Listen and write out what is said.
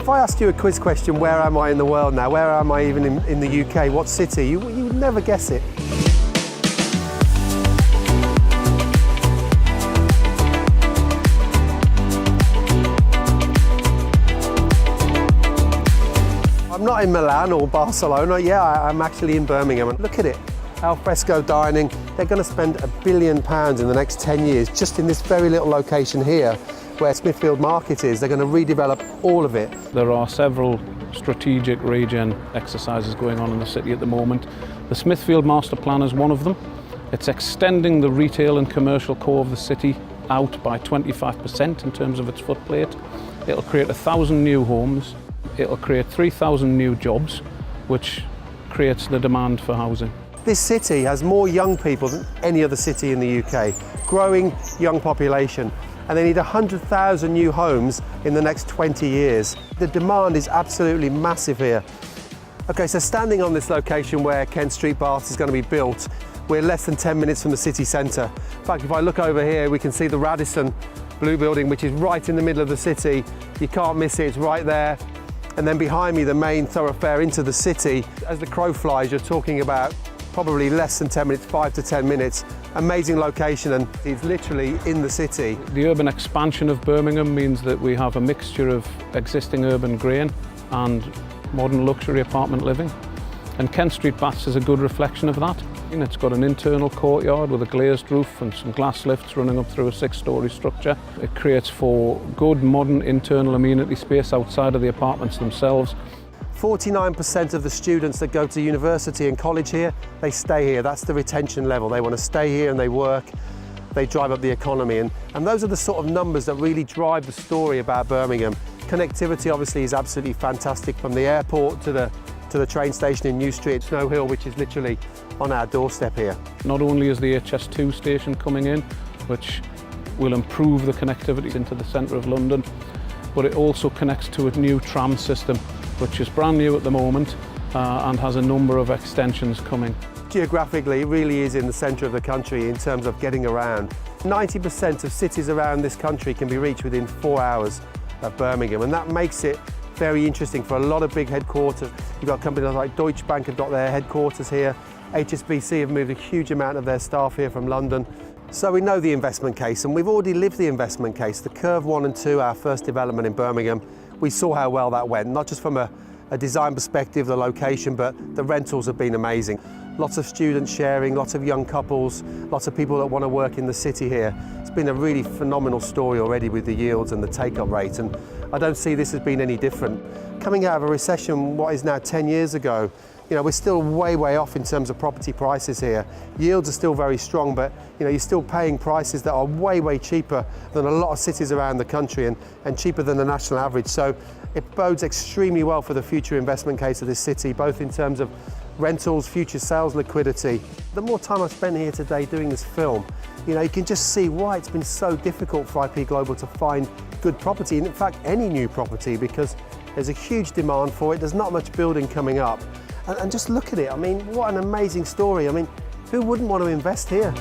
If I asked you a quiz question, where am I in the world now? Where am I even in the UK? What city? You would never guess it. I'm not in Milan or Barcelona. Yeah, I'm actually in Birmingham. And look at it, al fresco dining. They're going to spend £1 billion in the next 10 years just in this very little location here where Smithfield Market is. They're going to redevelop all of it. There are several strategic regen exercises going on in the city at the moment. The Smithfield Master Plan is one of them. It's extending the retail and commercial core of the city out by 25% in terms of its footplate. It'll create 1,000 new homes. It'll create 3,000 new jobs, which creates the demand for housing. This city has more young people than any other city in the UK, growing young population, and they need 100,000 new homes in the next 20 years. The demand is absolutely massive here. Okay, so standing on this location where Kent Street Baths is going to be built, we're less than 10 minutes from the city centre. In fact, if I look over here, we can see the Radisson Blue Building, which is right in the middle of the city. You can't miss it, it's right there. And then behind me, the main thoroughfare into the city. As the crow flies, you're talking about probably less than 10 minutes, 5 to 10 minutes. Amazing location, and it's literally in the city. The urban expansion of Birmingham means that we have a mixture of existing urban grain and modern luxury apartment living. And Kent Street Baths is a good reflection of that. It's got an internal courtyard with a glazed roof and some glass lifts running up through a 6-storey structure. It creates for good modern internal amenity space outside of the apartments themselves. 49% of the students that go to university and college here, they stay here. That's the retention level. They want to stay here and they work, they drive up the economy. And those are the sort of numbers that really drive the story about Birmingham. Connectivity obviously is absolutely fantastic, from the airport to the train station in New Street, Snow Hill, which is literally on our doorstep here. Not only is the HS2 station coming in, which will improve the connectivity into the centre of London, but it also connects to a new tram system, which is brand new at the moment and has a number of extensions coming. Geographically, it really is in the centre of the country in terms of getting around. 90% of cities around this country can be reached within 4 hours of Birmingham, and that makes it very interesting for a lot of big headquarters. You've got companies like Deutsche Bank have got their headquarters here. HSBC have moved a huge amount of their staff here from London. So we know the investment case, and we've already lived the investment case. The Curve 1 and 2, our first development in Birmingham, we saw how well that went, not just from a design perspective, the location, but the rentals have been amazing. Lots of students sharing, lots of young couples, lots of people that want to work in the city here. It's been a really phenomenal story already with the yields and the take-up rate, and I don't see this as being any different. Coming out of a recession, what is now 10 years ago, we're still way off in terms of property prices here. Yields are still very strong, but you're still paying prices that are way cheaper than a lot of cities around the country and cheaper than the national average. So it bodes extremely well for the future investment case of this city, both in terms of rentals, future sales liquidity. The more time I've spent here today doing this film, you can just see why it's been so difficult for IP Global to find good property, and in fact any new property, because there's a huge demand for it. There's not much building coming up. And just look at it. I mean, what an amazing story. I mean, who wouldn't want to invest here?